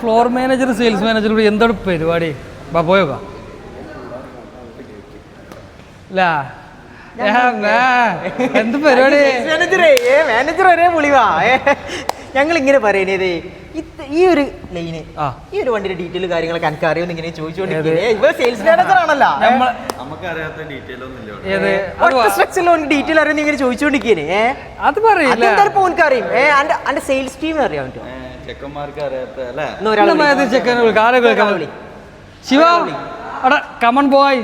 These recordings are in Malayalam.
ഫ്ലോർ മാനേജർ സെയിൽസ് മാനേജർ കൂടി എന്താണ് പരിപാടി? പോയോക്കാ എന്ത് പരിപാടി? മാനേജർ ഒരേ പുളിവാ. ഞങ്ങൾ ഇങ്ങനെ പറയുന്നതേ ഈ ഒരു ലൈന് ഈ ഒരു വണ്ടിയുടെ ഡീറ്റെയിൽ കാര്യങ്ങളൊക്കെ എനിക്ക് അറിയുമെന്ന് ഇങ്ങനെ ചോദിച്ചുകൊണ്ടിരിക്കുന്നത്. സെയിൽസ് മാനേജർ ആണല്ലോ, ഡീറ്റെയിൽ അറിയുന്ന ഇങ്ങനെ ചോദിച്ചുകൊണ്ടിരിക്കുന്നേ. അത് പറയില്ല, അറിയും. എന്റെ സെയിൽസ് ടീം അറിയാൻ പറ്റും. ശിവ കമൺ ബോയ്,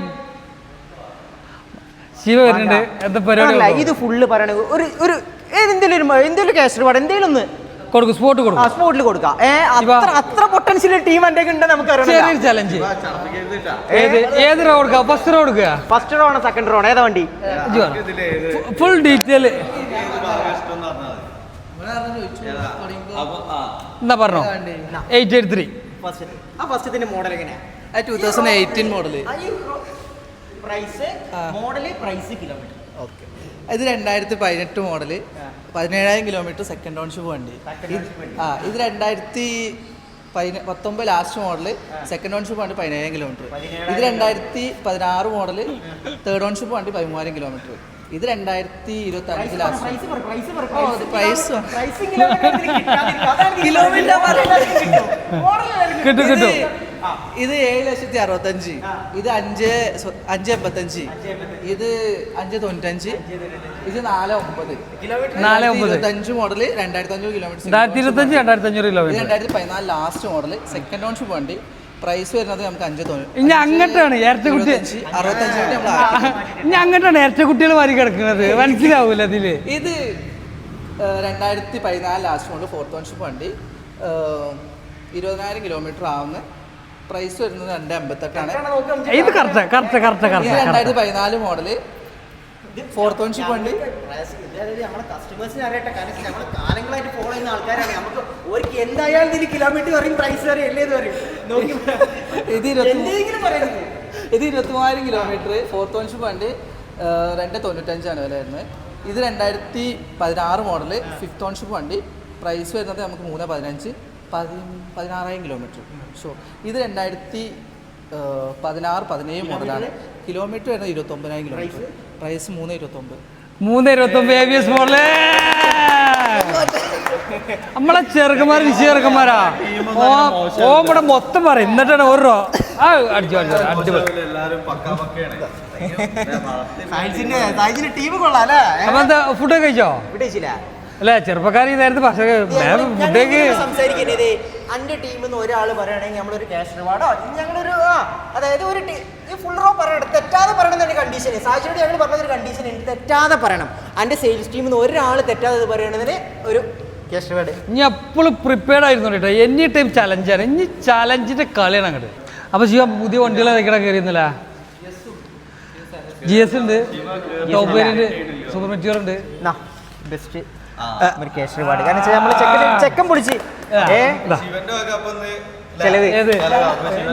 ശിവ വരുന്നുണ്ട്. എന്താ പരിപാടി? ഇത് ഫുള്ള് പറയണ ഒരു എന്തെങ്കിലും ക്യാഷ് റിവാർഡ് എന്തെങ്കിലും ഒന്ന് കൊടുക്കും, സ്പോട്ടിൽ കൊടുക്കാം. അത്ര പൊട്ടൻഷ്യൽ ടീം എന്റെ ഉണ്ട് നമുക്ക്. ചലഞ്ച് ഏത് റോ കൊടുക്കുക? ഫസ്റ്റ് റോ കൊടുക്കുക? ഫസ്റ്റ് റോ ആണോ സെക്കൻഡ് റോ ആണോ? ഏതാ വണ്ടി? ഫുൾ ഡീറ്റെയിൽ എന്താ പറഞ്ഞോ? 883 ഫസ്റ്റത്തിന്റെ മോഡൽ എങ്ങനെയാ? 2018 മോഡല്. Price kilometre. ഓക്കെ, ഇത് 2018 മോഡല്, 17,000 കിലോമീറ്റർ സെക്കൻഡ് ഓൺഷിപ്പ് വണ്ടി. ഇത് 2019 ലാസ്റ്റ് മോഡല്, സെക്കൻഡ് ഓൺഷിപ്പ് വണ്ടി 17,000 കിലോമീറ്റർ. ഇത് 2016 മോഡല്, തേർഡ് ഓൺഷിപ്പ് വണ്ടി 13,000 കിലോമീറ്റർ. ഇത് 2025 ലാസ്റ്റ്. കിലോമീറ്റർ ഇത് 7,65,000. ഇത് 5,85,000. ഇത് 5,95,000. ഇത് 4,9,000 model, 2,500 kilometre. 2014 last model, second ഓൺഷിപ്പ് വണ്ടി. പ്രൈസ് വരുന്നത് നമുക്ക് 5,900. ഇനി അങ്ങോട്ടാണ് ഇരട്ടക്കുട്ടി 65 അങ്ങോട്ടാണ് ഇരട്ടക്കുട്ടികൾ മാറി കിടക്കുന്നത്. മനസ്സിലാവൂല അതില്. ഇത് 2014 ലാസ്റ്റ് മോഡൽ, ഫോർത്ത് ഓൺഷിപ്പ് വണ്ടി, 20,000 കിലോമീറ്റർ ആവുന്ന. പ്രൈസ് വരുന്നത് 2,58,000 ആണ്. ഇത് കറക്റ്റ് 2014 മോഡല്, ഫോർത്ത് ഓൺഷിപ്പ് വണ്ടി. കസ്റ്റമേഴ്സിനെ അറിയട്ടെ, കാരണം നമ്മൾ കാലങ്ങളായിട്ട് ഫോളോ ചെയ്യുന്ന ആൾക്കാരാണ്. നമുക്ക് ഒരിക്കൽ എന്തായാലും ഇതിന് കിലോമീറ്റർ പറയും, പ്രൈസ് പറയും, എല്ലേ പറയും. ഇത് 23,000 കിലോമീറ്റർ, ഫോർത്ത് ഓൺഷിപ്പ് വണ്ടി, 2,95,000 വില വരുന്നത്. ഇത് 2016 മോഡല്, ഫിഫ്ത്ത് ഓൺഷിപ്പ് വണ്ടി. പ്രൈസ് വരുന്നത് നമുക്ക് 3,15,000, 16,000 കിലോമീറ്റർ. ഷോ ഇത് 2016-17 മോഡലാണ്. കിലോമീറ്റർ വരുന്നത് 29,000 കിലോമീറ്റർ. Price 3,29 ABS model. നമ്മളെ ചെറുക്കന്മാർ വിശേഷന്മാരാ. ഓമ്പടെ മൊത്തം പറയും, എന്നിട്ടാണ് ഓരോ അടിച്ചു ടീം കൊള്ളാം അല്ലേ? അപ്പൊ എന്താ ഫുഡൊക്കെ കഴിച്ചോ? അല്ലെ ചെറുപ്പക്കാരി നേരത്തെ ഫുഡൊക്കെ സംസാരിക്കുന്നത്. എന്റെ ടീമിൽ നിന്ന് ഒരാൾ പറയുകയാണെങ്കിൽ നമ്മളൊരു ക്യാഷ് റിവാർഡോ ഞങ്ങളൊരു അതായത് ഒരു ഫുൾ റോ പറയണം, തെറ്റാതെ പറയണം എന്റെ കണ്ടീഷൻ. സാഹചര്യം ഞങ്ങൾ പറഞ്ഞൊരു കണ്ടീഷൻ ഉണ്ട്, തെറ്റാതെ പറയണം. എന്റെ സെയിൽസ് ടീമിൽ നിന്ന് ഒരാൾ തെറ്റാതെ പറയണതിന് ഒരു ക്യാഷ് റിവാർഡ്. ഇനി എപ്പോഴും പ്രിപ്പയർഡ് ആയിരുന്നു കേട്ടോ. എനി ടൈം ചലഞ്ചാണ്. ഇനി ചലഞ്ചിന്റെ കളിയാണ് അങ്ങോട്ട്. അപ്പൊ ശിവ പുതിയ വണ്ടികൾ ഇറക്കിട കയറിയുന്നില്ല. GS ഉണ്ട്, ടോപ്പ് വേരിയന്റ്, സൂപ്പർ മെറ്റീരിയൽ ഉണ്ട്. Best cash reward. കാരണം നമ്മൾ ചെക്കൻ പൊളിച്ച് ചെലവ്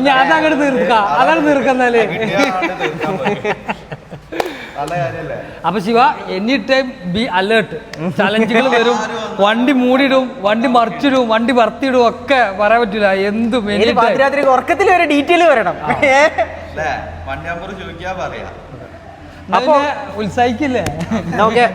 ഞാൻ അതങ്ങോട്ട് തീർക്കാം, അതാണ് തീർക്കുന്നാല്. അപ്പൊ Shiva any time be alert. ചലഞ്ചുകൾ വരും, വണ്ടി മൂടിയിടും, വണ്ടി മറിച്ചിടും, വണ്ടി വർത്തിയിടും, ഒക്കെ പറയാൻ പറ്റില്ല. എന്തും രാത്രി ഉറക്കത്തിൽ ഒരു ഡീറ്റെയിൽ വരണം. അപ്പൊ ഉത്സാഹിക്കില്ലേ? ഓക്കെ.